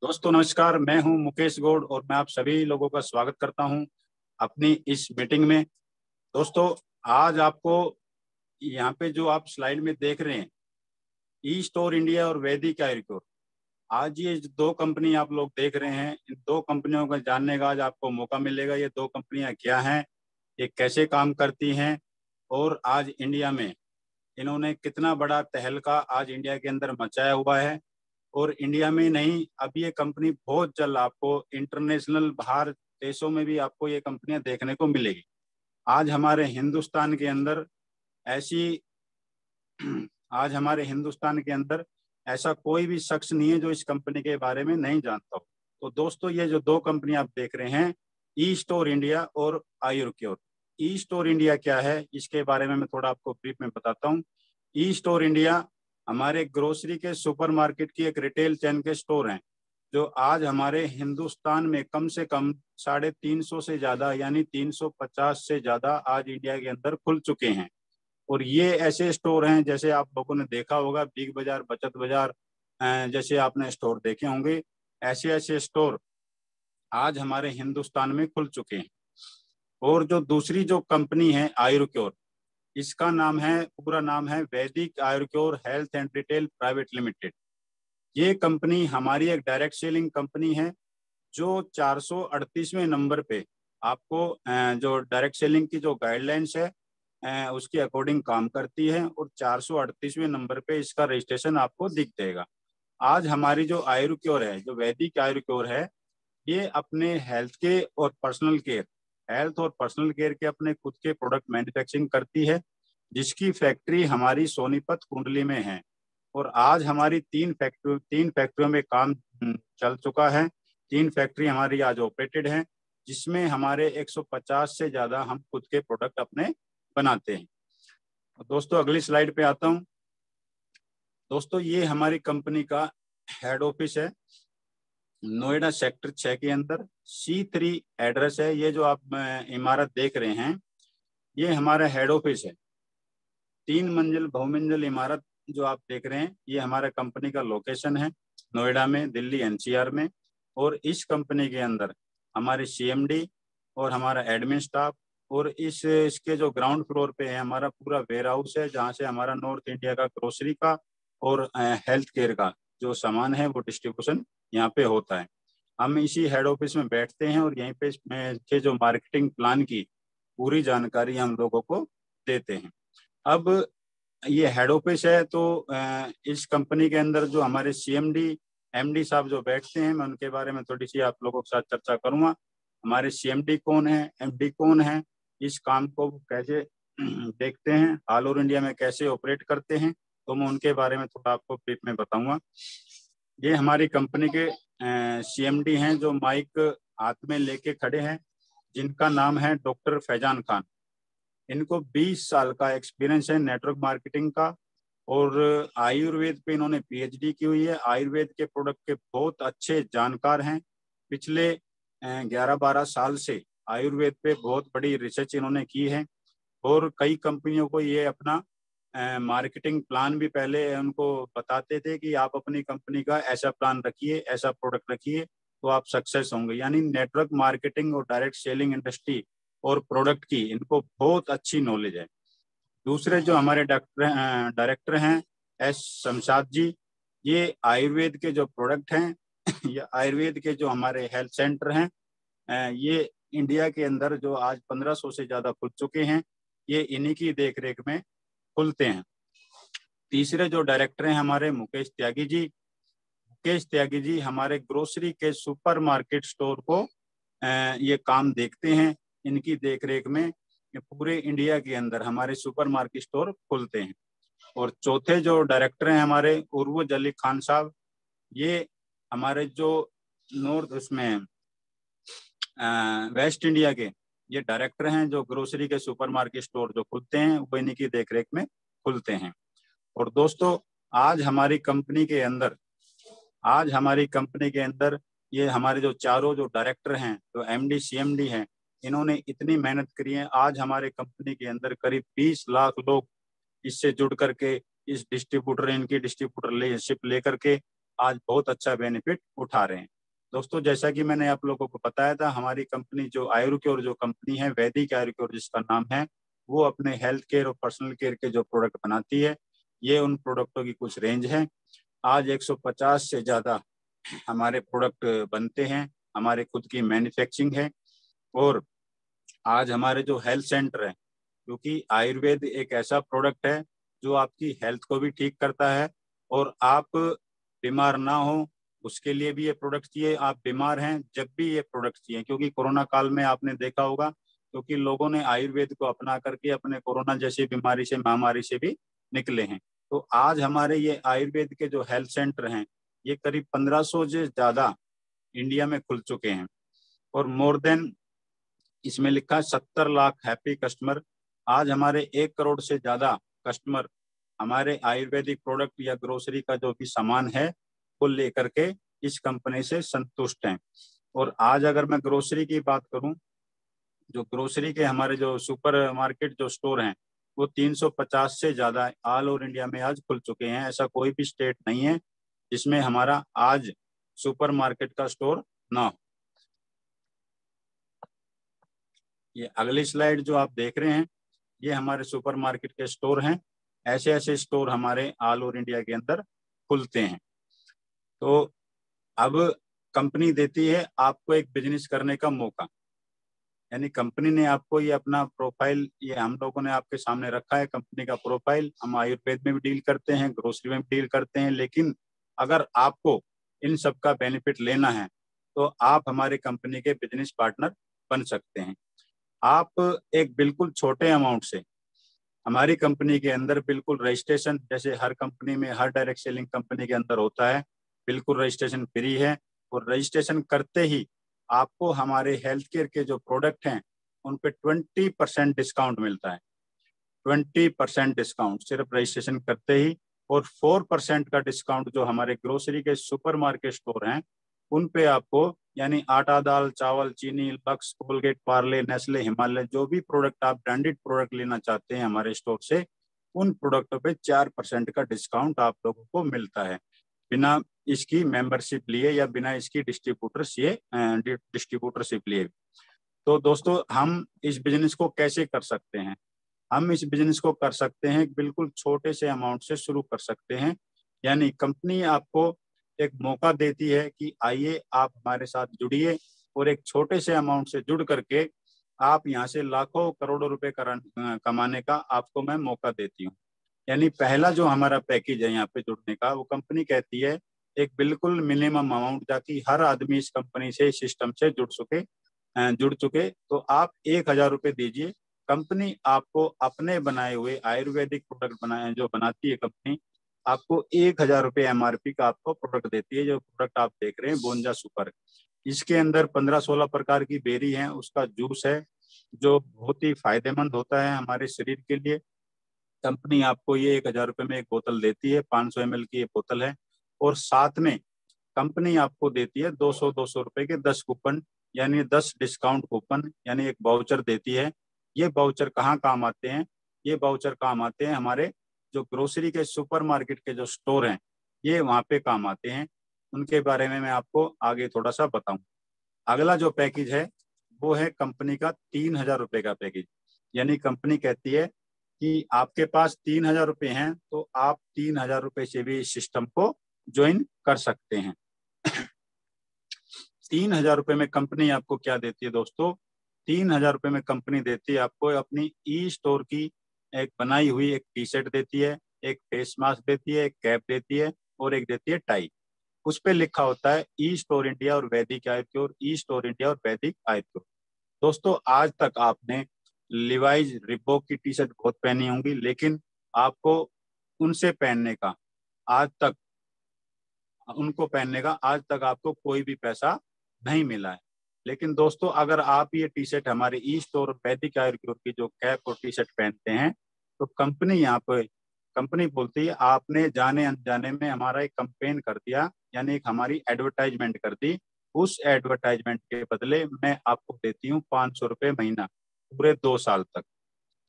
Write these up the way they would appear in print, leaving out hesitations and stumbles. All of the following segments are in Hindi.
दोस्तों नमस्कार, मैं हूं मुकेश गौड़ और मैं आप सभी लोगों का स्वागत करता हूं अपनी इस मीटिंग में। दोस्तों, आज आपको यहाँ पे जो आप स्लाइड में देख रहे हैं, ई स्टोर इंडिया और वैदिक आयुर्वेद, आज ये जो दो कंपनी आप लोग देख रहे हैं, इन दो कंपनियों का जानने का आज आपको मौका मिलेगा। ये दो कंपनियां क्या हैं, ये कैसे काम करती हैं और आज इंडिया में इन्होंने कितना बड़ा तहलका आज इंडिया के अंदर मचाया हुआ है। और इंडिया में नहीं, अब ये कंपनी बहुत जल्द आपको इंटरनेशनल बाहर देशों में भी आपको ये कंपनियां देखने को मिलेगी। आज हमारे हिंदुस्तान के अंदर ऐसी आज हमारे हिंदुस्तान के अंदर ऐसा कोई भी शख्स नहीं है जो इस कंपनी के बारे में नहीं जानता हो। तो दोस्तों, ये जो दो कंपनी आप देख रहे हैं, ई स्टोर इंडिया और आयुर्क्योर। ई स्टोर इंडिया क्या है, इसके बारे में मैं थोड़ा आपको ब्रीफ में बताता हूँ। ई स्टोर इंडिया हमारे ग्रोसरी के सुपरमार्केट की एक रिटेल चेन के स्टोर हैं, जो आज हमारे हिंदुस्तान में कम से कम 350 से ज्यादा यानी 350 से ज्यादा आज इंडिया के अंदर खुल चुके हैं। और ये ऐसे स्टोर हैं, जैसे आप लोगों ने देखा होगा बिग बाजार, बचत बाजार, जैसे आपने स्टोर देखे होंगे, ऐसे ऐसे स्टोर आज हमारे हिंदुस्तान में खुल चुके हैं। और जो दूसरी जो कंपनी है आयुर्क्योर, इसका नाम है, पूरा नाम है Vaidik Ayurcure health and retail private limited. ये कंपनी हमारी एक डायरेक्ट सेलिंग कंपनी है, जो 438वें नंबर पे आपको जो डायरेक्ट सेलिंग की जो गाइडलाइंस है उसके अकॉर्डिंग काम करती है। और 438वें नंबर पे इसका रजिस्ट्रेशन आपको दिख जाएगा। आज हमारी जो आयुर्क्योर है, जो वैदिक आयुर्क्योर है, ये अपने हेल्थ और पर्सनल केयर के अपने खुद के प्रोडक्ट मैन्युफैक्चरिंग करती है, जिसकी फैक्ट्री हमारी सोनीपत कुंडली में है। और आज हमारी तीन फैक्ट्रियों में काम चल चुका है। तीन फैक्ट्री हमारी आज ऑपरेटेड है, जिसमें हमारे 150 से ज्यादा हम खुद के प्रोडक्ट अपने बनाते हैं। दोस्तों, अगली स्लाइड पे आता हूँ। दोस्तों, ये हमारी कंपनी का हेड ऑफिस है, नोएडा सेक्टर 6 के अंदर C3 एड्रेस है। ये जो आप इमारत देख रहे हैं, ये हमारा हेड ऑफिस है। 3 मंजिल बहुमंजिल इमारत जो आप देख रहे हैं, ये हमारा कंपनी का लोकेशन है, नोएडा में, दिल्ली NCR में। और इस कंपनी के अंदर हमारे CMD और हमारा एडमिन स्टाफ, और इसके जो ग्राउंड फ्लोर पे है हमारा पूरा वेयर हाउस है, जहाँ से हमारा नॉर्थ इंडिया का ग्रोसरी का और हेल्थ केयर का जो सामान है वो डिस्ट्रीब्यूशन यहाँ पे होता है। हम इसी हेड ऑफिस में बैठते हैं और यहीं पे के जो मार्केटिंग प्लान की पूरी जानकारी हम लोगों को देते हैं। अब ये हेड ऑफिस है, तो इस कंपनी के अंदर जो हमारे CMD MD साहब जो बैठते हैं, मैं उनके बारे में थोड़ी सी आप लोगों के साथ चर्चा करूंगा। हमारे CMD कौन है, MD कौन है, इस काम को कैसे देखते हैं, ऑल ओवर इंडिया में कैसे ऑपरेट करते हैं, तो मैं उनके बारे में थोड़ा आपको ब्रीफ में बताऊंगा। ये हमारी कंपनी के CMD हैं, जो माइक हाथ में लेके खड़े हैं, जिनका नाम है डॉक्टर फैजान खान। इनको 20 साल का एक्सपीरियंस है नेटवर्क मार्केटिंग का, और आयुर्वेद पे इन्होंने PhD की हुई है। आयुर्वेद के प्रोडक्ट के बहुत अच्छे जानकार हैं। पिछले 11-12 साल से आयुर्वेद पे बहुत बड़ी रिसर्च इन्होंने की है, और कई कंपनियों को ये अपना मार्केटिंग प्लान भी पहले उनको बताते थे कि आप अपनी कंपनी का ऐसा प्लान रखिए, ऐसा प्रोडक्ट रखिए, तो आप सक्सेस होंगे। यानी नेटवर्क मार्केटिंग और डायरेक्ट सेलिंग इंडस्ट्री और प्रोडक्ट की इनको बहुत अच्छी नॉलेज है। दूसरे जो हमारे डायरेक्टर हैं S शमशाद जी, ये आयुर्वेद के जो प्रोडक्ट हैं या आयुर्वेद के जो हमारे हेल्थ सेंटर हैं, ये इंडिया के अंदर जो आज 1500 से ज्यादा खुल चुके हैं, ये इन्हीं की देखरेख में खुलते हैं। तीसरे जो डायरेक्टर हैं हमारे मुकेश त्यागी जी हमारे ग्रोसरी के सुपरमार्केट स्टोर को ये काम देखते हैं। इनकी देखरेख में ये पूरे इंडिया के अंदर हमारे सुपरमार्केट स्टोर खुलते हैं। और चौथे जो डायरेक्टर हैं हमारे उर्वुज अली खान साहब, ये हमारे जो नॉर्थ उसमें वेस्ट इंडिया के ये डायरेक्टर हैं, जो ग्रोसरी के सुपरमार्केट स्टोर जो खुलते हैं वो इन्हीं की देखरेख में खुलते हैं। और दोस्तों, आज हमारी कंपनी के अंदर ये हमारे जो चारों जो डायरेक्टर हैं, जो MD CMD हैं, इन्होंने इतनी मेहनत करी है। आज हमारे कंपनी के अंदर करीब 20 लाख लोग इससे जुड़ करके इस इनकी डिस्ट्रीब्यूटरशिप लेकर के आज बहुत अच्छा बेनिफिट उठा रहे हैं। दोस्तों, जैसा कि मैंने आप लोगों को बताया था, हमारी कंपनी जो आयुर्क्योर जो कंपनी है, वैदिक आयुर्क्योर जिसका नाम है, वो अपने हेल्थ केयर और पर्सनल केयर के जो प्रोडक्ट बनाती है, ये उन प्रोडक्टों की कुछ रेंज है। आज 150 से ज़्यादा हमारे प्रोडक्ट बनते हैं, हमारे खुद की मैन्युफैक्चरिंग है। और आज हमारे जो हेल्थ सेंटर है, क्योंकि आयुर्वेद एक ऐसा प्रोडक्ट है जो आपकी हेल्थ को भी ठीक करता है, और आप बीमार ना हो उसके लिए भी ये प्रोडक्ट चाहिए। आप बीमार हैं जब भी ये प्रोडक्ट चाहिए, क्योंकि कोरोना काल में आपने देखा होगा, क्योंकि लोगों ने आयुर्वेद को अपना करके अपने कोरोना जैसी बीमारी से, महामारी से भी निकले हैं। तो आज हमारे ये आयुर्वेद के जो हेल्थ सेंटर हैं, ये करीब 1500 से ज्यादा इंडिया में खुल चुके हैं, और मोर देन इसमें लिखा है 70 लाख हैप्पी कस्टमर। आज हमारे 1 करोड़ से ज्यादा कस्टमर हमारे आयुर्वेदिक प्रोडक्ट या ग्रोसरी का जो भी सामान है वो लेकर के इस कंपनी से संतुष्ट हैं। और आज अगर मैं ग्रोसरी की बात करूं, जो ग्रोसरी के हमारे जो सुपर मार्केट जो स्टोर हैं, वो 350 से ज्यादा ऑल ओवर इंडिया में आज खुल चुके हैं। ऐसा कोई भी स्टेट नहीं है जिसमें हमारा आज सुपर मार्केट का स्टोर ना हो। ये अगली स्लाइड जो आप देख रहे हैं, ये हमारे सुपर मार्केट के स्टोर हैं। ऐसे ऐसे स्टोर हमारे ऑल ओवर इंडिया के अंदर खुलते हैं। तो अब कंपनी देती है आपको एक बिजनेस करने का मौका, यानी कंपनी ने आपको ये अपना प्रोफाइल, ये हम लोगों ने आपके सामने रखा है कंपनी का प्रोफाइल। हम आयुर्वेद में भी डील करते हैं, ग्रोसरी में भी डील करते हैं, लेकिन अगर आपको इन सब का बेनिफिट लेना है तो आप हमारे कंपनी के बिजनेस पार्टनर बन सकते हैं। आप एक बिल्कुल छोटे अमाउंट से हमारी कंपनी के अंदर बिल्कुल रजिस्ट्रेशन, जैसे हर कंपनी में, हर डायरेक्ट सेलिंग कंपनी के अंदर होता है, बिल्कुल रजिस्ट्रेशन फ्री है। और रजिस्ट्रेशन करते ही आपको हमारे हेल्थ केयर के जो प्रोडक्ट हैं उन पे 20% डिस्काउंट मिलता है। 20% डिस्काउंट सिर्फ रजिस्ट्रेशन करते ही। और 4% का डिस्काउंट जो हमारे ग्रोसरी के सुपर मार्केट स्टोर हैं उन पे आपको, यानी आटा, दाल, चावल, चीनी, lux, Colgate, Parle, Nestle, Himalaya, जो भी प्रोडक्ट आप ब्रांडेड प्रोडक्ट लेना चाहते हैं हमारे स्टोर से, उन प्रोडक्टों पे 4% का डिस्काउंट आप लोगों को मिलता है, बिना इसकी मेंबरशिप लिए या बिना इसकी डिस्ट्रीब्यूटरशिप लिए। तो दोस्तों, हम इस बिजनेस को कैसे कर सकते हैं? हम इस बिजनेस को कर सकते हैं बिल्कुल छोटे से अमाउंट से शुरू कर सकते हैं। यानी कंपनी आपको एक मौका देती है कि आइए आप हमारे साथ जुड़िए, और एक छोटे से अमाउंट से जुड़ करके आप यहाँ से लाखों करोड़ों रुपए कमाने का आपको मैं मौका देती हूँ। यानी पहला जो हमारा पैकेज है यहाँ पे जुड़ने का, वो कंपनी कहती है एक बिल्कुल मिनिमम अमाउंट, ताकि हर आदमी इस कंपनी से, सिस्टम से जुड़ चुके तो आप 1,000 रुपये दीजिए। कंपनी आपको अपने बनाए हुए आयुर्वेदिक प्रोडक्ट बनाए, जो बनाती है कंपनी, आपको 1,000 रुपये MRP का आपको प्रोडक्ट देती है। जो प्रोडक्ट आप देख रहे हैं बोंजा सुपर, इसके अंदर 15-16 प्रकार की बेरी है, उसका जूस है जो बहुत ही फायदेमंद होता है हमारे शरीर के लिए। कंपनी आपको ये 1,000 रुपये में एक बोतल देती है, 500 ml की ये बोतल है। और साथ में कंपनी आपको देती है 200-200 रुपए के 10 कूपन, यानी 10 डिस्काउंट कूपन, यानी एक बाउचर देती है। ये बाउचर कहाँ काम आते हैं? ये बाउचर काम आते हैं हमारे जो ग्रोसरी के सुपर मार्केट के जो स्टोर हैं, ये वहाँ पे काम आते हैं। उनके बारे में मैं आपको आगे थोड़ा सा बताऊं। अगला जो पैकेज है वो है कंपनी का 3,000 रुपये का पैकेज। यानी कंपनी कहती है कि आपके पास 3,000 रुपये हैं तो आप 3,000 रुपये से भी इस सिस्टम को ज्वाइन कर सकते हैं। 3,000 रुपये में कंपनी आपको क्या देती है दोस्तों? 3,000 रुपये में कंपनी देती है आपको अपनी ई स्टोर की एक बनाई हुई एक टी शर्ट देती है, एक फेस मास्क देती है, एक कैप देती है, और एक देती है टाई। उस पर लिखा होता है ई स्टोर इंडिया और वैदिक आयुर्वेद, ई स्टोर इंडिया और वैदिक आयुर्वेद। दोस्तों, आज तक आपने लिवाइज, रिबॉक की टी शर्ट बहुत पहनी होंगी, लेकिन आपको उनसे पहनने का आज तक उनको पहनने का आज तक आपको कोई भी पैसा नहीं मिला है। लेकिन दोस्तों, अगर आप ये टी शर्ट हमारे ई स्टोर वैदिक आयुर्वेद की जो कैप और टी शर्ट पहनते हैं, तो कंपनी यहाँ पे, कंपनी बोलती है आपने जाने अनजाने में हमारा एक कंपेन कर दिया, यानी एक हमारी एडवर्टाइजमेंट कर दी। उस एडवर्टाइजमेंट के बदले मैं आपको देती हूँ 500 रुपये महीना, पूरे 2 साल तक।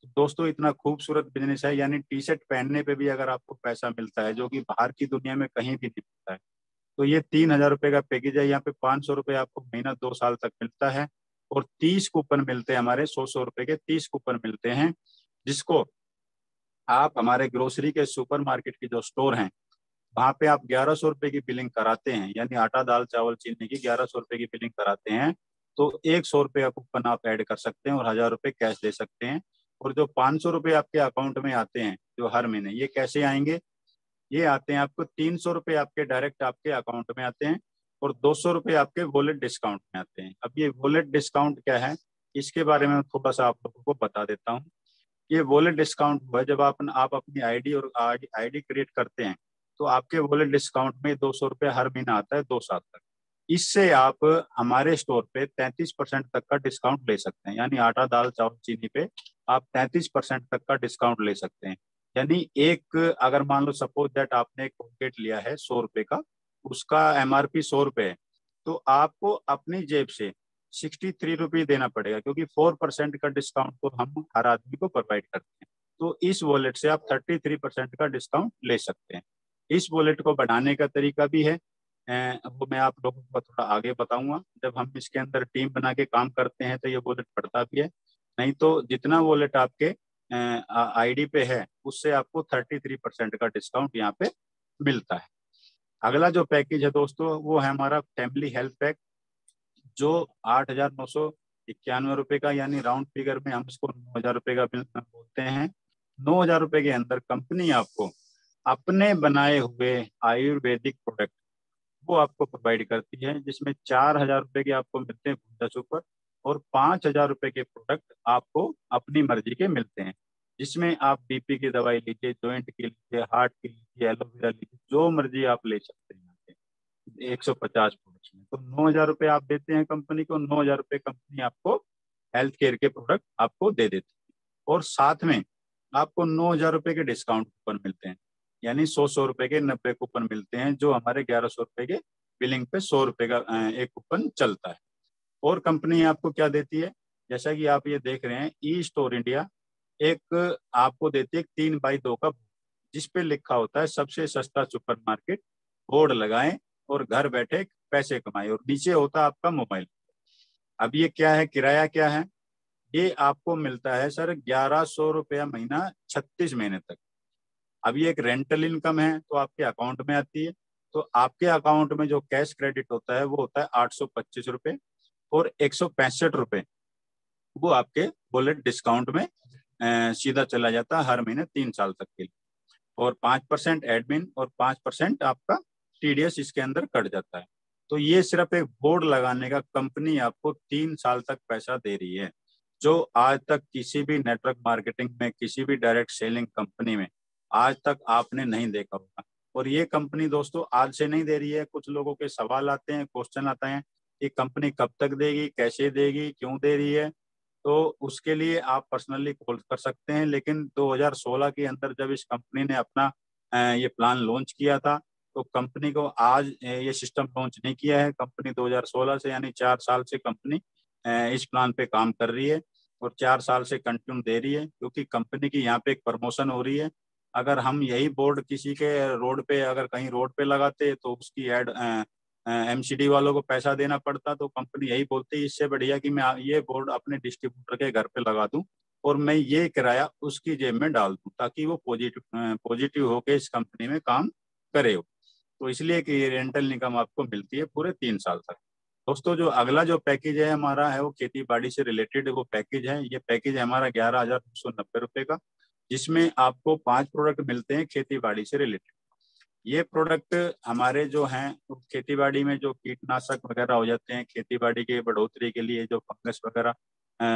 तो दोस्तों, इतना खूबसूरत बिजनेस है, यानी टी शर्ट पहनने पे भी अगर आपको पैसा मिलता है, जो कि बाहर की दुनिया में कहीं भी नहीं मिलता है। तो ये 3,000 रुपये का पैकेज है। यहाँ पे 500 रुपये आपको महीना 2 साल तक मिलता है और 30 कूपन मिलते हैं हमारे, 100 रुपये के 30 कूपन मिलते हैं, जिसको आप हमारे ग्रोसरी के सुपरमार्केट के जो स्टोर हैं वहां पे आप 1100 रुपये की बिलिंग कराते हैं, यानी आटा दाल चावल चीनी की 1100 रुपये की बिलिंग कराते हैं, तो 100 रुपये का कूपन आप ऐड कर सकते हैं और 1000 रुपये कैश दे सकते हैं। और जो 500 रुपये आपके अकाउंट में आते हैं जो हर महीने, ये कैसे आएंगे? ये आते हैं आपको 300 रुपये आपके डायरेक्ट आपके अकाउंट में आते हैं और 200 रुपये आपके वॉलेट डिस्काउंट में आते हैं। अब ये वॉलेट डिस्काउंट क्या है, इसके बारे में थोड़ा सा आप लोगों को बता देता हूँ। ये वॉलेट डिस्काउंट हुआ जब आप अपनी आईडी और आईडी क्रिएट करते हैं तो आपके वॉलेट डिस्काउंट में 200 रुपये हर महीना आता है 2 साल तक। इससे आप हमारे स्टोर पे 33% तक का डिस्काउंट ले सकते हैं, यानी आटा दाल चावल चीनी पे आप 33% तक का डिस्काउंट ले सकते हैं। यानी एक, अगर मान लो सपोज दैट आपने एक कोलगेट लिया है 100 रुपये का, उसका एमआरपी 100 रुपये है, तो आपको अपनी जेब से 63 रुपये देना पड़ेगा, क्योंकि 4% का डिस्काउंट तो हम हर आदमी को प्रोवाइड करते हैं। तो इस वॉलेट से आप 33% का डिस्काउंट ले सकते हैं। इस वॉलेट को बढ़ाने का तरीका भी है, वो मैं आप लोगों को थोड़ा आगे बताऊंगा। जब हम इसके अंदर टीम बना के काम करते हैं तो ये वॉलेट बढ़ता भी है, नहीं तो जितना वॉलेट आपके आईडी पे है उससे आपको 33% का डिस्काउंट यहाँ पे मिलता है। अगला जो पैकेज है दोस्तों वो है हमारा फैमिली हेल्थ पैक, जो 8,991 रुपये का, यानी राउंड फिगर में हम इसको 9,000 रुपये का बोलते हैं। 9,000 रुपये के अंदर कंपनी आपको अपने बनाए हुए आयुर्वेदिक प्रोडक्ट वो आपको प्रोवाइड करती है, जिसमें 4,000 रुपये के आपको मिलते हैं पूजा सुपर और 5,000 रुपये के प्रोडक्ट आपको अपनी मर्जी के मिलते हैं, जिसमें आप बीपी की दवाई लीजिए, जॉइंट की लीजिए, हार्ट की लीजिए, एलोवेरा लीजिए, जो मर्जी आप ले सकते हैं। 150 प्रोडक्ट्स में तो 9,000 रुपये आप देते हैं कंपनी को, 9,000 रुपये कंपनी आपको हेल्थ केयर के प्रोडक्ट आपको दे देती है और साथ में आपको 9,000 रुपये के डिस्काउंट कूपन मिलते हैं, यानी 100 रुपये के 90 कूपन मिलते हैं, जो हमारे 1,100 रुपये के बिलिंग पे 100 रुपये का एक कूपन चलता है। और कंपनी आपको क्या देती है, जैसा कि आप ये देख रहे हैं, ई स्टोर इंडिया एक आपको देती है 3x2 का, जिसपे लिखा होता है सबसे सस्ता सुपरमार्केट, बोर्ड लगाएं और घर बैठे पैसे कमाएं, और नीचे होता है आपका मोबाइल। अब ये क्या है, किराया क्या है, ये आपको मिलता है सर 1,100 रुपया महीना 36 महीने तक। अब ये एक रेंटल इनकम है तो आपके अकाउंट में आती है, तो आपके अकाउंट में जो कैश क्रेडिट होता है वो होता है 825 रुपये और 165 रुपये वो आपके वॉलेट डिस्काउंट में सीधा चला जाता है हर महीने 3 साल तक के लिए, और 5% एडमिन और 5% आपका टीडीएस इसके अंदर कट जाता है। तो ये सिर्फ एक बोर्ड लगाने का कंपनी आपको 3 साल तक पैसा दे रही है, जो आज तक किसी भी नेटवर्क मार्केटिंग में, किसी भी डायरेक्ट सेलिंग कंपनी में आज तक आपने नहीं देखा होगा। और ये कंपनी दोस्तों आज से नहीं दे रही है, कुछ लोगों के सवाल आते हैं, क्वेश्चन आता है, ये कंपनी कब तक देगी, कैसे देगी, क्यों दे रही है, तो उसके लिए आप पर्सनली कॉल कर सकते हैं। लेकिन 2016 के अंदर जब इस कंपनी ने अपना ये प्लान लॉन्च किया था, तो कंपनी को आज ये सिस्टम लॉन्च नहीं किया है। कंपनी 2016 से, यानी 4 साल से कंपनी इस प्लान पे काम कर रही है और 4 साल से कंटिन्यू दे रही है, क्योंकि कंपनी की यहाँ पे एक प्रमोशन हो रही है। अगर हम यही बोर्ड किसी के रोड पे, अगर कहीं रोड पे लगाते तो उसकी एड एमसीडी वालों को पैसा देना पड़ता, तो कंपनी यही बोलती है इससे बढ़िया कि मैं ये बोर्ड अपने डिस्ट्रीब्यूटर के घर पे लगा दूं और मैं ये किराया उसकी जेब में डाल दूं, ताकि वो पॉजिटिव होके इस कंपनी में काम करे हो। तो इसलिए कि रेंटल इनकम आपको मिलती है पूरे 3 साल तक। दोस्तों जो अगला जो पैकेज है हमारा है वो खेती बाड़ी से रिलेटेड वो पैकेज है। ये पैकेज है हमारा 11,290 रुपये का, जिसमें आपको 5 प्रोडक्ट मिलते हैं खेती बाड़ी से रिलेटेड। ये प्रोडक्ट हमारे जो हैं खेती बाड़ी में जो कीटनाशक वगैरह हो जाते हैं, खेती बाड़ी के बढ़ोतरी के लिए जो फंगस वगैरह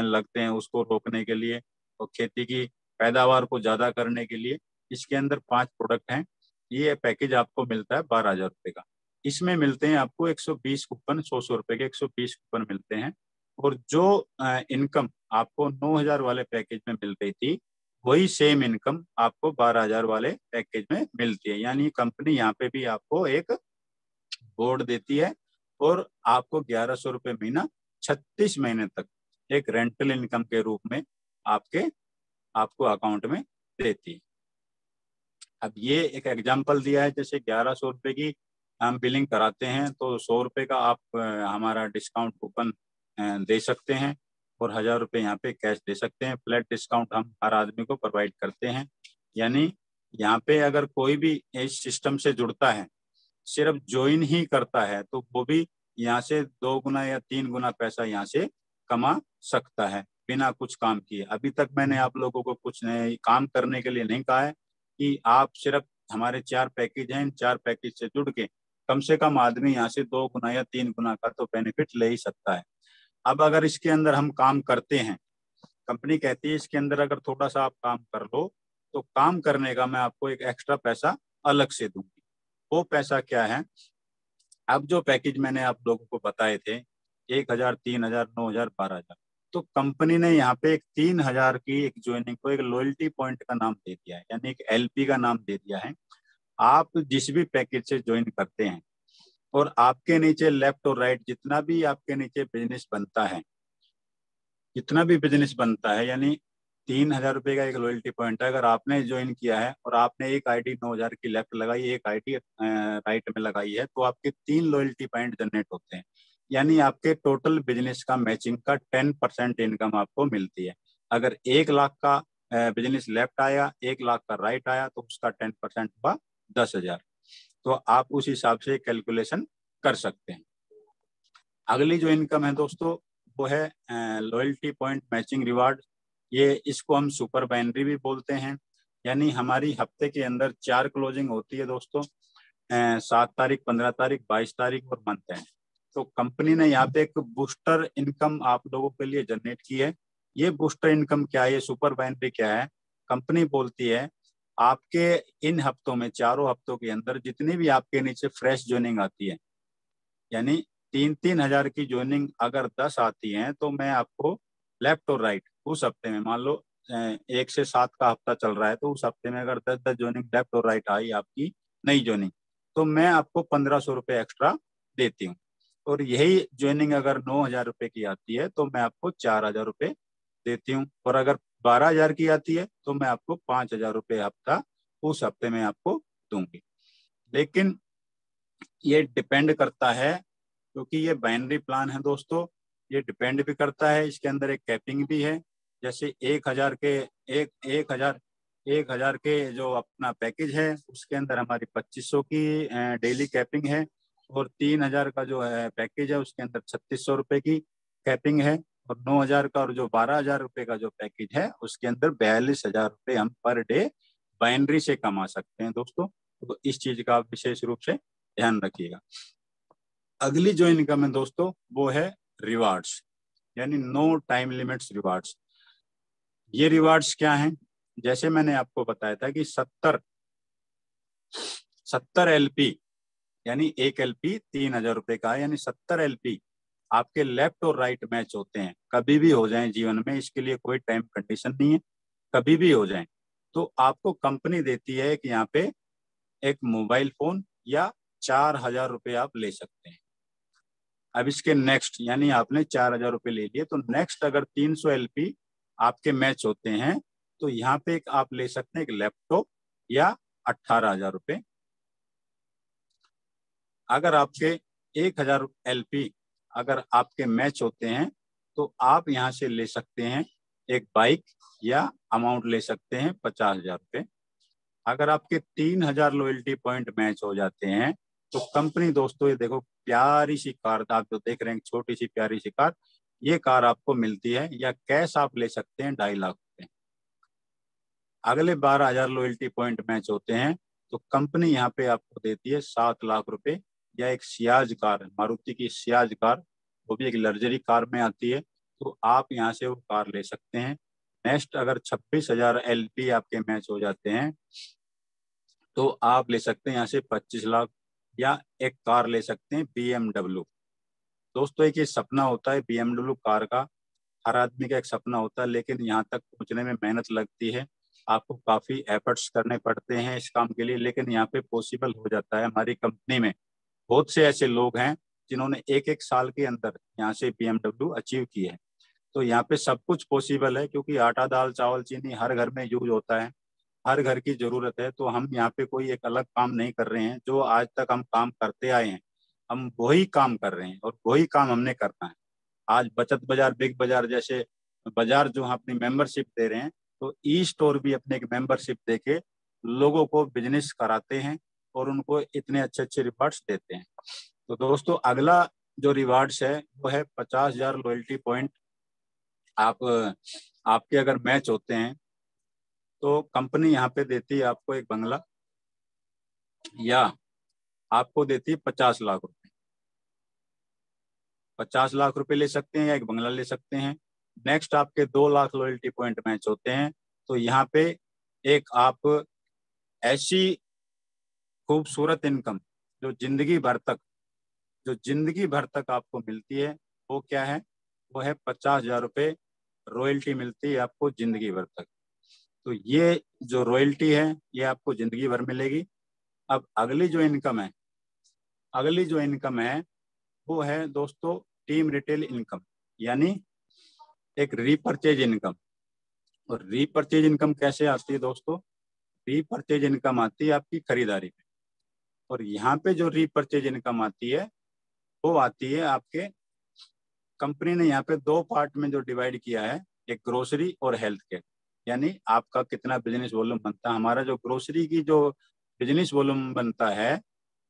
लगते हैं उसको रोकने के लिए और खेती की पैदावार को ज़्यादा करने के लिए, इसके अंदर 5 प्रोडक्ट हैं। ये पैकेज आपको मिलता है 12,000 रुपये का। इसमें मिलते हैं आपको 120 कूपन, 100 रुपये के 120 कूपन मिलते हैं। और जो इनकम आपको 9,000 वाले पैकेज में मिल रही थी, वही सेम इनकम आपको 12,000 वाले पैकेज में मिलती है। यानी कंपनी यहाँ पे भी आपको एक बोर्ड देती है और आपको 1,100 रुपये महीना 36 महीने तक एक रेंटल इनकम के रूप में आपको अकाउंट में देती है। अब ये एक एग्जाम्पल दिया है, जैसे 1,100 रुपये की हम बिलिंग कराते हैं तो 100 रुपये का आप हमारा डिस्काउंट कूपन दे सकते हैं और 1000 रुपये यहाँ पे कैश दे सकते हैं। फ्लैट डिस्काउंट हम हर आदमी को प्रोवाइड करते हैं। यानी यहाँ पे अगर कोई भी इस सिस्टम से जुड़ता है, सिर्फ ज्वाइन ही करता है, तो वो भी यहाँ से 2 गुना या 3 गुना पैसा यहाँ से कमा सकता है बिना कुछ काम किए। अभी तक मैंने आप लोगों को कुछ नहीं काम करने के लिए नहीं कहा है कि आप सिर्फ हमारे 4 पैकेज हैं, इन 4 पैकेज से जुड़ के कम से कम आदमी यहाँ से 2 गुना या 3 गुना का तो बेनिफिट ले ही सकता है। अब अगर इसके अंदर हम काम करते हैं, कंपनी कहती है इसके अंदर अगर थोड़ा सा आप काम कर लो तो काम करने का मैं आपको एक एक्स्ट्रा पैसा अलग से दूंगी। वो पैसा क्या है? अब जो पैकेज मैंने आप लोगों को बताए थे 1000, 3000, 9000, 12000, तो कंपनी ने यहाँ पे एक 3000 की एक ज्वाइनिंग को एक लॉयल्टी पॉइंट का नाम दे दिया है, यानी एक एलपी का नाम दे दिया है। आप जिस भी पैकेज से ज्वाइन करते हैं और आपके नीचे लेफ्ट और राइट जितना भी आपके नीचे बिजनेस बनता है, जितना भी बिजनेस बनता है, यानी 3000 रुपये का एक लॉयल्टी पॉइंट है। अगर आपने ज्वाइन किया है और आपने एक आईडी 9000 की लेफ्ट लगाई, एक आईडी राइट में लगाई है, तो आपके 3 लॉयल्टी पॉइंट जनरेट होते हैं। यानी आपके टोटल बिजनेस का मैचिंग का 10% इनकम आपको मिलती है। अगर 1 लाख का बिजनेस लेफ्ट आया, 1 लाख का राइट आया, तो उसका 10% हुआ 10,000। तो आप उस हिसाब से कैलकुलेशन कर सकते हैं। अगली जो इनकम है दोस्तों वो है लॉयल्टी पॉइंट मैचिंग रिवार्ड। ये इसको हम सुपर बाइनरी भी बोलते हैं। यानी हमारी हफ्ते के अंदर 4 क्लोजिंग होती है दोस्तों, 7 तारीख, 15 तारीख, 22 तारीख और मंथ एंड। तो कंपनी ने यहाँ पे एक बूस्टर इनकम आप लोगों के लिए जनरेट की है। ये बूस्टर इनकम क्या है, ये सुपर बाइनरी क्या है? कंपनी बोलती है आपके इन हफ्तों में, चारों हफ्तों के अंदर जितनी भी आपके नीचे फ्रेश ज्वाइनिंग आती है, यानी 3-3 हजार की ज्वाइनिंग अगर 10 आती हैं, तो मैं आपको लेफ्ट और राइट उस हफ्ते में, मान लो 1 से 7 का हफ्ता चल रहा है, तो उस हफ्ते में अगर 10-10 ज्वाइनिंग लेफ्ट और राइट आई आपकी नई ज्वाइनिंग, तो मैं आपको 1500 रुपये एक्स्ट्रा देती हूँ। और यही ज्वाइनिंग अगर 9000 रुपये की आती है तो मैं आपको 4000 रुपये देती हूँ। और अगर 12000 की आती है तो मैं आपको 5000 रुपये हफ्ता उस हफ्ते में आपको दूंगी। लेकिन ये डिपेंड करता है, क्योंकि ये बाइनरी प्लान है दोस्तों, ये डिपेंड भी करता है, इसके अंदर एक कैपिंग भी है। जैसे 1000 के एक हजार के जो अपना पैकेज है उसके अंदर हमारी 2500 की डेली कैपिंग है। और 3000 का जो है पैकेज है उसके अंदर 3600 रुपये की कैपिंग है। और 9000 का और जो 12000 रुपये का जो पैकेज है उसके अंदर 42,000 रुपये हम पर डे बाइनरी से कमा सकते हैं दोस्तों। तो इस चीज का आप विशेष रूप से ध्यान रखिएगा। अगली जो इनकम है दोस्तों वो है रिवार्ड्स, यानी नो टाइम लिमिट्स रिवार्ड्स। ये रिवार्ड्स क्या हैं? जैसे मैंने आपको बताया था कि 70 एलपी, यानी एक एलपी 3000 रुपये का है, यानी 70 एलपी आपके लेफ्ट और राइट मैच होते हैं, कभी भी हो जाए जीवन में, इसके लिए कोई टाइम कंडीशन नहीं है, कभी भी हो जाए। तो आपको कंपनी देती है कि यहाँ पे एक मोबाइल फोन या 4000 रुपये आप ले सकते हैं। अब इसके नेक्स्ट, यानी आपने 4000 रुपये ले लिए, तो नेक्स्ट अगर 300 एलपी आपके मैच होते हैं तो यहाँ पे एक आप ले सकते हैं एक लैपटॉप या 18,000 रुपये। अगर आपके 1000 एलपी अगर आपके मैच होते हैं तो आप यहाँ से ले सकते हैं एक बाइक या अमाउंट ले सकते हैं 50,000 रुपये। अगर आपके 3000 लॉयल्टी पॉइंट मैच हो जाते हैं तो कंपनी दोस्तों, ये देखो प्यारी सी कार आप जो देख रहे हैं, छोटी सी प्यारी सी कार, ये कार आपको मिलती है, या कैश आप ले सकते हैं 2.5 लाख रुपए। अगले 12,000 लॉयल्टी पॉइंट मैच होते हैं तो कंपनी यहाँ पे आपको देती है 7 लाख रुपए, या एक सियाज कार, मारुति की सियाज कार, वो भी एक लग्जरी कार में आती है, तो आप यहाँ से वो कार ले सकते हैं। नेक्स्ट अगर 26,000 एलपी आपके मैच हो जाते हैं तो आप ले सकते हैं यहाँ से 25 लाख, या एक कार ले सकते हैं BMW। दोस्तों एक ये सपना होता है BMW कार का, हर आदमी का एक सपना होता है, लेकिन यहाँ तक पहुँचने में मेहनत लगती है, आपको काफी एफर्ट्स करने पड़ते हैं इस काम के लिए, लेकिन यहाँ पे पॉसिबल हो जाता है। हमारी कंपनी में बहुत से ऐसे लोग हैं जिन्होंने एक एक साल के अंदर यहाँ से BMW अचीव की है। तो यहाँ पे सब कुछ पॉसिबल है, क्योंकि आटा दाल चावल चीनी हर घर में यूज होता है। हर घर की जरूरत है। तो हम यहाँ पे कोई एक अलग काम नहीं कर रहे हैं, जो आज तक हम काम करते आए हैं हम वही काम कर रहे हैं और वही काम हमने करना है। आज बचत बाजार, बिग बाजार जैसे बाजार जो हम अपनी मेंबरशिप दे रहे हैं, तो ई स्टोर भी अपने एक मेंबरशिप दे के लोगों को बिजनेस कराते हैं और उनको इतने अच्छे अच्छे रिवार्ड्स देते हैं। तो दोस्तों अगला जो रिवार्ड्स है वो है 50,000 लॉयल्टी पॉइंट। आप आपके अगर मैच होते हैं तो कंपनी यहाँ पे देती है आपको एक बंगला, या आपको देती है 50 लाख रुपए। 50 लाख रुपए ले सकते हैं या एक बंगला ले सकते हैं। नेक्स्ट आपके 2 लाख लॉयल्टी पॉइंट मैच होते हैं, तो यहाँ पे एक आप ऐसी खूबसूरत इनकम जो जिंदगी भर तक आपको मिलती है, वो क्या है, वो है 50,000 रुपये रॉयल्टी मिलती है आपको जिंदगी भर तक। तो ये जो रॉयल्टी है ये आपको जिंदगी भर मिलेगी। अब अगली जो इनकम है वो है दोस्तों टीम रिटेल इनकम, यानी एक रीपरचेज इनकम। और रीपरचेज इनकम कैसे आती है दोस्तों? रीपरचेज इनकम आती है आपकी खरीदारी पे। और यहाँ पे जो रीपरचेज इनकम आती है वो आती है आपके, कंपनी ने यहाँ पे 2 पार्ट में जो डिवाइड किया है, एक ग्रोसरी और हेल्थ केयर। यानी आपका कितना बिजनेस वॉल्यूम बनता है। हमारा जो ग्रोसरी की जो बिजनेस वॉल्यूम बनता है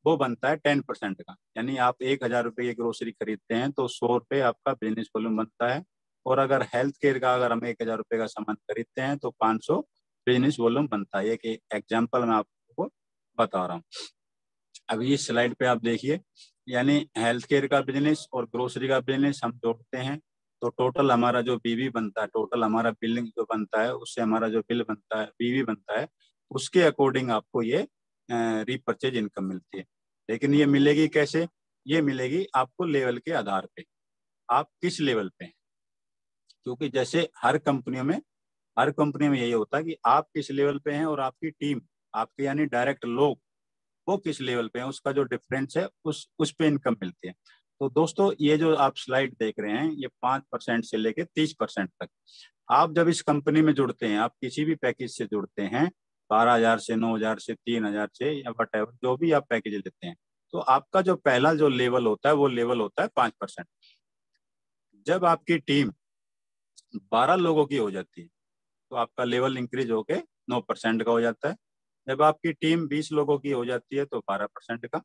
वो बनता है 10% का। यानी आप 1,000 रुपये की ग्रोसरी खरीदते हैं तो 100 रुपये आपका बिजनेस वॉल्यूम बनता है। और अगर हेल्थ केयर का अगर हम 1,000 रुपये का सामान खरीदते हैं तो 500 बिजनेस वॉल्यूम बनता है। एक एग्जाम्पल मैं आपको बता रहा हूँ। अभी इस स्लाइड पे आप देखिए, यानी हेल्थ केयर का बिजनेस और ग्रोसरी का बिजनेस हम जोड़ते हैं तो टोटल हमारा जो बीवी बनता है, टोटल हमारा बिलिंग जो बनता है, उससे हमारा जो बिल बनता है, बीवी बनता है, उसके अकॉर्डिंग आपको ये रीपरचेज इनकम मिलती है। लेकिन ये मिलेगी कैसे? ये मिलेगी आपको लेवल के आधार पे, आप किस लेवल पे हैं। क्योंकि जैसे हर कंपनी में यही होता है कि आप किस लेवल पे हैं और आपकी टीम, आपके यानी डायरेक्ट लोग, वो किस लेवल पे है, उसका जो डिफरेंस है उस पे इनकम मिलती है। तो दोस्तों ये जो आप स्लाइड देख रहे हैं ये 5% से लेके 30% तक। आप जब इस कंपनी में जुड़ते हैं, आप किसी भी पैकेज से जुड़ते हैं, 12,000 से, 9,000 से, 3,000 से, या वट एवर जो भी आप पैकेज लेते हैं, तो आपका जो पहला जो लेवल होता है वो लेवल होता है 5%। जब आपकी टीम 12 लोगों की हो जाती है तो आपका लेवल इंक्रीज होके 9% का हो जाता है। जब आपकी टीम 20 लोगों की हो जाती है तो 12% का।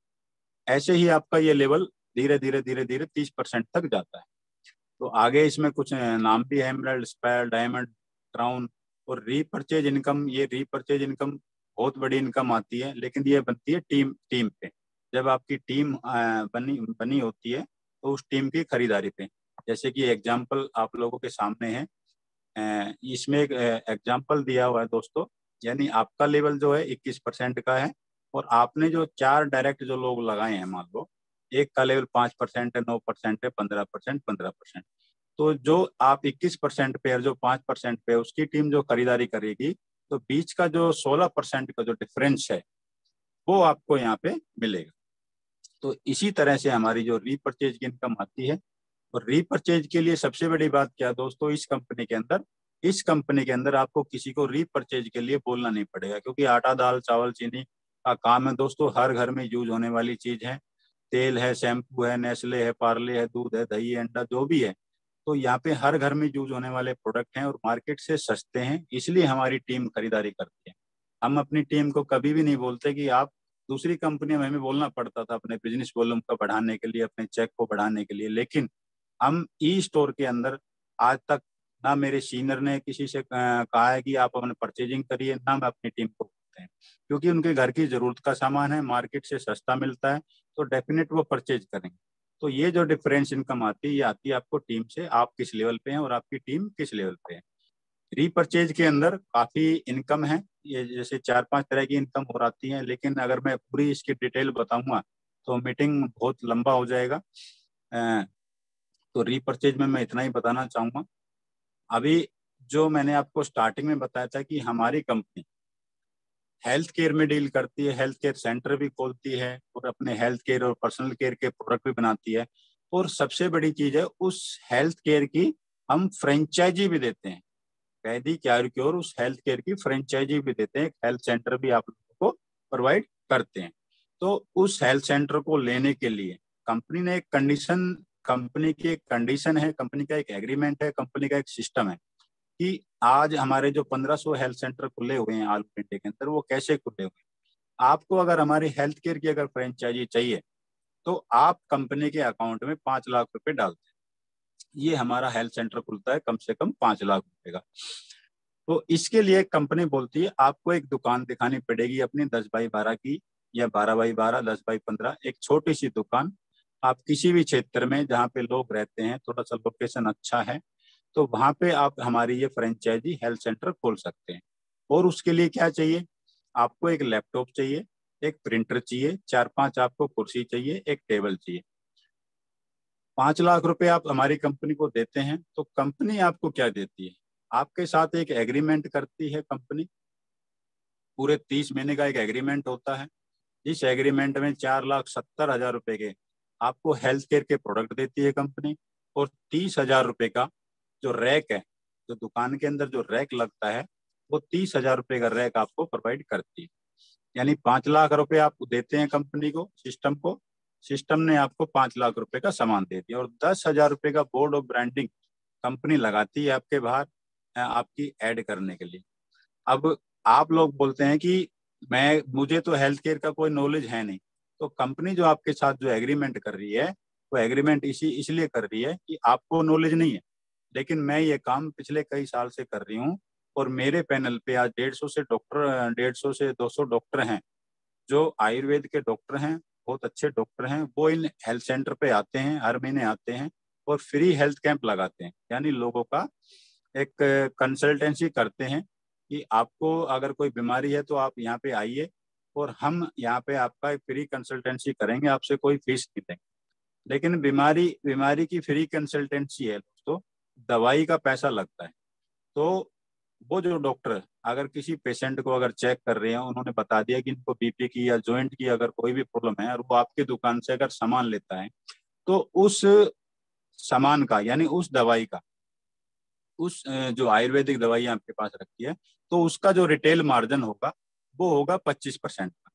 ऐसे ही आपका ये लेवल धीरे धीरे धीरे धीरे 30% तक जाता है। तो आगे इसमें कुछ नाम भी है, एमराल्ड, स्पायर, डायमंड, क्राउन और रीपरचेज इनकम। ये रीपरचेज इनकम बहुत बड़ी इनकम आती है, लेकिन ये बनती है टीम टीम पे। जब आपकी टीम बनी बनी होती है तो उस टीम की खरीदारी पे। जैसे कि एग्जाम्पल आप लोगों के सामने है, इसमें एक एग्जाम्पल दिया हुआ है दोस्तों। यानी आपका लेवल जो है 21% का है और आपने जो 4 डायरेक्ट जो लोग लगाए हैं, मान लो एक का लेवल 5% है, 9% है, 15%, 15%। तो जो आप 21% पे और जो 5% पे उसकी टीम जो खरीदारी करेगी, तो बीच का जो 16% का जो डिफरेंस है वो आपको यहाँ पे मिलेगा। तो इसी तरह से हमारी जो रीपरचेज की इनकम आती है। और रीपरचेज के लिए सबसे बड़ी बात क्या दोस्तों, इस कंपनी के अंदर आपको किसी को रीपरचेज के लिए बोलना नहीं पड़ेगा, क्योंकि आटा, दाल, चावल, चीनी का काम है दोस्तों, हर घर में यूज होने वाली चीज है। तेल है, शैम्पू है, नेस्ले है, पार्ले है, दूध है, दही है, अंडा जो भी है, तो यहाँ पे हर घर में यूज होने वाले प्रोडक्ट हैं और मार्केट से सस्ते हैं, इसलिए हमारी टीम खरीदारी करती है। हम अपनी टीम को कभी भी नहीं बोलते कि आप, दूसरी कंपनियों में हमें बोलना पड़ता था अपने बिजनेस वॉल्यूम को बढ़ाने के लिए, अपने चेक को बढ़ाने के लिए, लेकिन हम ई स्टोर के अंदर आज तक ना मेरे सीनियर ने किसी से कहा है कि आप अपने परचेजिंग करिए, ना मैं अपनी टीम को बोलते हैं। क्योंकि उनके घर की जरूरत का सामान है, मार्केट से सस्ता मिलता है, तो डेफिनेट वो परचेज करेंगे। तो ये जो डिफरेंस इनकम आती है ये आती है आपको टीम से, आप किस लेवल पे हैं और आपकी टीम किस लेवल पे है। रीपरचेज के अंदर काफी इनकम है, ये जैसे 4-5 तरह की इनकम हो आती है, लेकिन अगर मैं पूरी इसकी डिटेल बताऊंगा तो मीटिंग बहुत लंबा हो जाएगा। तो रीपरचेज में मैं इतना ही बताना चाहूंगा। अभी जो मैंने आपको स्टार्टिंग में बताया था कि हमारी कंपनी हेल्थ केयर में डील करती है, हेल्थ केयर सेंटर भी खोलती है और अपने हेल्थ केयर और पर्सनल केयर के प्रोडक्ट भी बनाती है। और सबसे बड़ी चीज है, उस हेल्थ केयर की हम फ्रेंचाइजी भी देते हैं। वैदिक क्योर उस हेल्थ केयर की फ्रेंचाइजी भी देते हैं, हेल्थ सेंटर भी आप लोगों को प्रोवाइड करते हैं। तो उस हेल्थ सेंटर को लेने के लिए कंपनी ने एक कंडीशन, कंपनी की एक कंडीशन है, कंपनी का एक एग्रीमेंट है, कंपनी का एक सिस्टम है कि आज हमारे जो 1500 हेल्थ सेंटर खुले हुए हैं ऑल इंडिया के अंदर, वो कैसे खुले हुए हैं। आपको अगर हमारी हेल्थ केयर की अगर फ्रेंचाइजी चाहिए तो आप कंपनी के अकाउंट में 5 लाख रुपए डालते हैं। ये हमारा हेल्थ सेंटर खुलता है कम से कम 5 लाख रुपए का। तो इसके लिए कंपनी बोलती है आपको एक दुकान दिखानी पड़ेगी अपनी 10x12 की, या 12x12, 10x15, एक छोटी सी दुकान। आप किसी भी क्षेत्र में जहाँ पे लोग रहते हैं, थोड़ा सा लोकेशन अच्छा है, तो वहां पे आप हमारी ये फ्रेंचाइजी हेल्थ सेंटर खोल सकते हैं। और उसके लिए क्या चाहिए, आपको एक लैपटॉप चाहिए, एक प्रिंटर चाहिए, 4-5 आपको कुर्सी चाहिए, एक टेबल चाहिए। 5 लाख रुपए आप हमारी कंपनी को देते हैं, तो कंपनी आपको क्या देती है, आपके साथ एक एग्रीमेंट करती है कंपनी। पूरे 30 महीने का एक एग्रीमेंट होता है। इस एग्रीमेंट में 4,70,000 रुपए के आपको हेल्थ केयर के प्रोडक्ट देती है कंपनी, और 30,000 रुपए का जो रैक है, जो दुकान के अंदर जो रैक लगता है, वो 30,000 रुपए का रैक आपको प्रोवाइड करती है। यानी 5 लाख रुपए आप देते हैं कंपनी को, सिस्टम को, सिस्टम ने आपको 5 लाख रुपए का सामान दे दिया, और 10,000 रुपए का बोर्ड ऑफ ब्रांडिंग कंपनी लगाती है आपके बाहर आपकी ऐड करने के लिए। अब आप लोग बोलते हैं कि मुझे तो हेल्थ केयर का कोई नॉलेज है नहीं, तो कंपनी जो आपके साथ जो एग्रीमेंट कर रही है, वो एग्रीमेंट इसलिए कर रही है कि आपको नॉलेज नहीं है, लेकिन मैं ये काम पिछले कई साल से कर रही हूँ, और मेरे पैनल पे आज 150 से 200 डॉक्टर हैं, जो आयुर्वेद के डॉक्टर हैं, बहुत अच्छे डॉक्टर हैं। वो इन हेल्थ सेंटर पे आते हैं, हर महीने आते हैं, और फ्री हेल्थ कैंप लगाते हैं, यानी लोगों का एक कंसल्टेंसी करते हैं कि आपको अगर कोई बीमारी है तो आप यहाँ पे आइए, और हम यहाँ पे आपका एक फ्री कंसल्टेंसी करेंगे, आपसे कोई फीस नहीं देंगे। लेकिन बीमारी बीमारी की फ्री कंसल्टेंसी है दोस्तों, दवाई का पैसा लगता है। तो वो जो डॉक्टर अगर किसी पेशेंट को अगर चेक कर रहे हैं, उन्होंने बता दिया कि इनको बीपी की या जॉइंट की अगर कोई भी प्रॉब्लम है, और वो आपकी दुकान से अगर सामान लेता है, तो उस सामान का, यानी उस दवाई का, उस जो आयुर्वेदिक दवाई आपके पास रखी है, तो उसका जो रिटेल मार्जिन होगा वो होगा 25% का।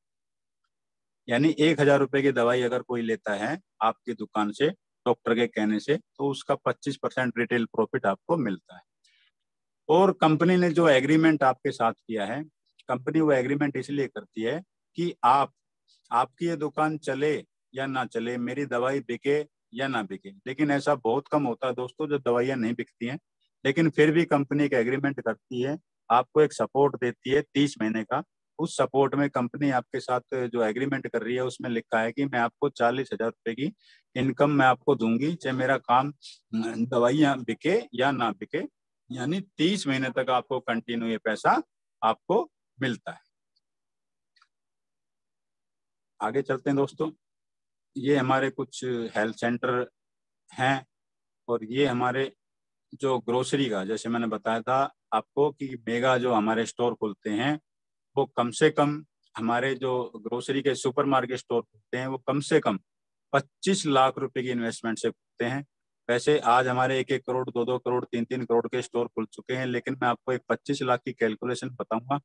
यानी 1,000 रुपए की दवाई अगर कोई लेता है आपकी दुकान से डॉक्टर के कहने से, तो उसका 25% रिटेल प्रॉफिट आपको मिलता है। और कंपनी ने जो एग्रीमेंट आपके साथ किया है, कंपनी वो एग्रीमेंट इसलिए करती है कि आपकी ये दुकान चले या ना चले, मेरी दवाई बिके या ना बिके, लेकिन ऐसा बहुत कम होता है दोस्तों जो दवाइयाँ नहीं बिकती हैं। लेकिन फिर भी कंपनी एक एग्रीमेंट करती है, आपको एक सपोर्ट देती है 30 महीने का। उस सपोर्ट में कंपनी आपके साथ जो एग्रीमेंट कर रही है, उसमें लिखा है कि मैं आपको 40,000 रुपए की इनकम मैं आपको दूंगी, चाहे मेरा काम दवाइयाँ बिके या ना बिके। यानी 30 महीने तक आपको कंटिन्यू ये पैसा आपको मिलता है। आगे चलते हैं दोस्तों। ये हमारे कुछ हेल्थ सेंटर हैं, और ये हमारे जो ग्रोसरी का, जैसे मैंने बताया था आपको कि मेगा जो हमारे स्टोर खुलते हैं, वो कम से कम, हमारे जो ग्रोसरी के सुपरमार्केट स्टोर खुलते हैं, वो कम से कम 25 लाख रुपए की इन्वेस्टमेंट से खुलते हैं। वैसे आज हमारे 1-1 करोड़, 2-2 करोड़, 3-3 करोड़ के स्टोर खुल चुके हैं, लेकिन मैं आपको एक 25 लाख की कैलकुलेशन बताऊंगा।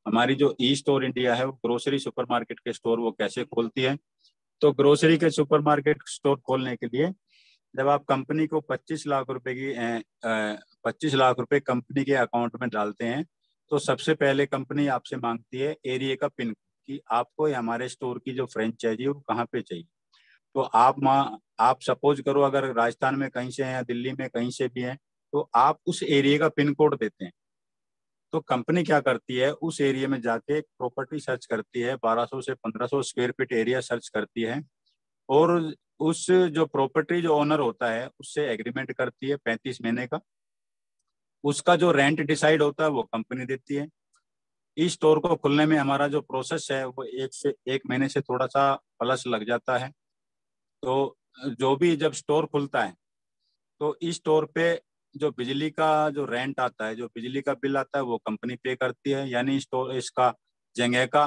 हमारी जो ई स्टोर इंडिया है, वो ग्रोसरी सुपरमार्केट के स्टोर वो कैसे खोलती है। तो ग्रोसरी के सुपरमार्केट स्टोर खोलने के लिए जब आप कंपनी को 25 लाख रुपए कंपनी के अकाउंट में डालते हैं, तो सबसे पहले कंपनी आपसे मांगती है एरिया का पिन कोड, कि आपको हमारे स्टोर की जो फ्रेंचाइजी है वो कहाँ पे चाहिए। तो आप सपोज करो अगर राजस्थान में कहीं से हैं या दिल्ली में कहीं से भी हैं, तो आप उस एरिया का पिन कोड देते हैं। तो कंपनी क्या करती है, उस एरिया में जाके प्रॉपर्टी सर्च करती है, 1200 से 1500 स्क्वायर फीट एरिया सर्च करती है, और उस जो प्रॉपर्टी जो ओनर होता है उससे एग्रीमेंट करती है 35 महीने का। उसका जो रेंट डिसाइड होता है वो कंपनी देती है। इस स्टोर को खुलने में हमारा जो प्रोसेस है वो 1 महीने से थोड़ा सा प्लस लग जाता है। तो जो भी जब स्टोर खुलता है, तो इस स्टोर पे जो बिजली का जो रेंट आता है, जो बिजली का बिल आता है, वो कंपनी पे करती है। यानी स्टोर इसका जगह का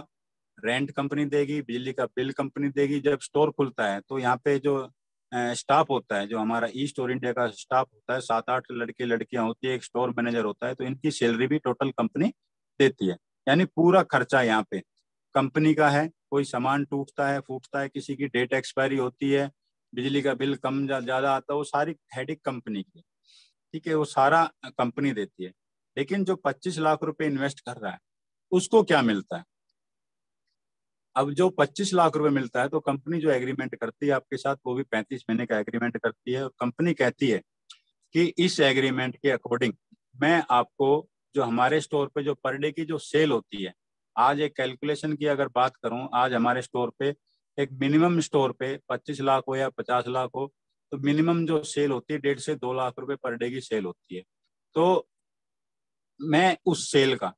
रेंट कंपनी देगी, बिजली का बिल कंपनी देगी। जब स्टोर खुलता है तो यहाँ पे जो स्टाफ होता है, जो हमारा ई स्टोर इंडिया का स्टाफ होता है, 7-8 लड़के लड़कियां होती है, एक स्टोर मैनेजर होता है, तो इनकी सैलरी भी टोटल कंपनी देती है। यानी पूरा खर्चा यहाँ पे कंपनी का है। कोई सामान टूटता है फूटता है, किसी की डेट एक्सपायरी होती है, बिजली का बिल कम ज्यादा आता है, वो सारी हेडिक कंपनी की, ठीक है, वो सारा कंपनी देती है। लेकिन जो 25 लाख रुपए इन्वेस्ट कर रहा है उसको क्या मिलता है? अब जो 25 लाख रुपए मिलता है, तो कंपनी जो एग्रीमेंट करती है आपके साथ, वो भी 35 महीने का एग्रीमेंट करती है। और कंपनी कहती है कि इस एग्रीमेंट के अकॉर्डिंग मैं आपको, जो हमारे स्टोर पे जो पर डे की जो सेल होती है, आज एक कैलकुलेशन की अगर बात करूं, आज हमारे स्टोर पे एक मिनिमम स्टोर पे 25 लाख हो या 50 लाख हो, तो मिनिमम जो सेल होती है 1.5 से 2 लाख रुपए पर डे की सेल होती है। तो मैं उस सेल का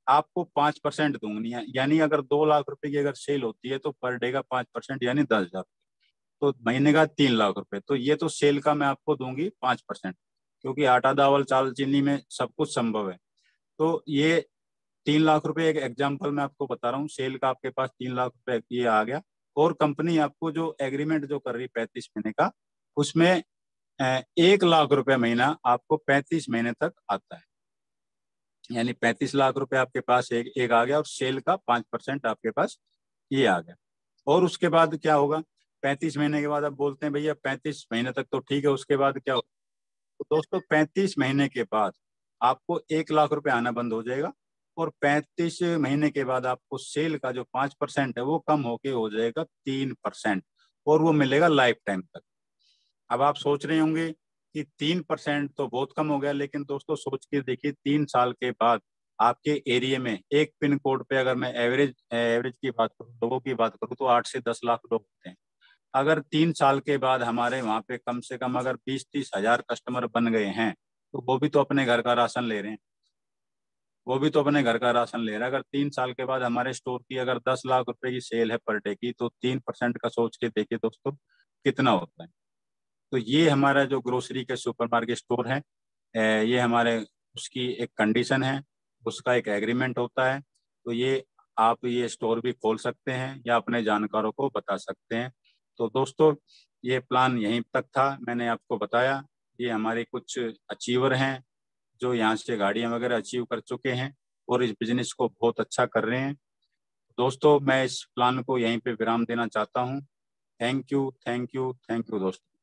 आपको 5% दूंगी, यानी अगर 2 लाख रुपए की अगर सेल होती है तो पर डे का 5% यानी 10,000, तो महीने का 3 लाख रुपए। तो ये तो सेल का मैं आपको दूंगी 5%, क्योंकि आटा दावल चावल चीनी में सब कुछ संभव है। तो ये 3 लाख रुपए एक एग्जाम्पल मैं आपको बता रहा हूँ, सेल का आपके पास 3 लाख रुपए ये आ गया। और कंपनी आपको जो एग्रीमेंट जो कर रही है 35 महीने का, उसमें 1 लाख रुपए महीना आपको 35 महीने तक आता है। यानी 35 लाख रुपए आपके पास एक एक आ गया, और सेल का 5% आपके पास ये आ गया। और उसके बाद क्या होगा? 35 महीने के बाद आप बोलते हैं भैया 35 महीने तक तो ठीक है, उसके बाद क्या होगा? तो दोस्तों 35 महीने के बाद आपको 1 लाख रुपए आना बंद हो जाएगा। और 35 महीने के बाद आपको सेल का जो 5% है वो कम होके हो जाएगा 3%, और वो मिलेगा लाइफ टाइम तक। अब आप सोच रहे होंगे कि 3% तो बहुत कम हो गया, लेकिन दोस्तों सोच के देखिए, 3 साल के बाद आपके एरिया में एक पिन कोड पे, अगर मैं एवरेज एवरेज की बात करूँ, लोगों की बात करूँ, तो 8 से 10 लाख लोग होते हैं। अगर 3 साल के बाद हमारे वहाँ पे कम से कम अगर 20-30 हजार कस्टमर बन गए हैं, तो वो भी तो अपने घर का राशन ले रहे हैं, वो भी तो अपने घर का राशन ले रहा है। अगर 3 साल के बाद हमारे स्टोर की अगर 10 लाख रुपए की सेल है पर डे की, तो 3% का सोच के देखिए दोस्तों कितना होता है। तो ये हमारा जो ग्रोसरी के सुपरमार्केट स्टोर है, ये हमारे उसकी एक कंडीशन है, उसका एक एग्रीमेंट होता है। तो ये आप ये स्टोर भी खोल सकते हैं या अपने जानकारों को बता सकते हैं। तो दोस्तों ये प्लान यहीं तक था, मैंने आपको बताया। ये हमारे कुछ अचीवर हैं जो यहाँ से गाड़ियाँ वगैरह अचीव कर चुके हैं और इस बिजनेस को बहुत अच्छा कर रहे हैं। दोस्तों मैं इस प्लान को यहीं पे विराम देना चाहता हूँ। Thank you, thank you, thank you दोस्तों।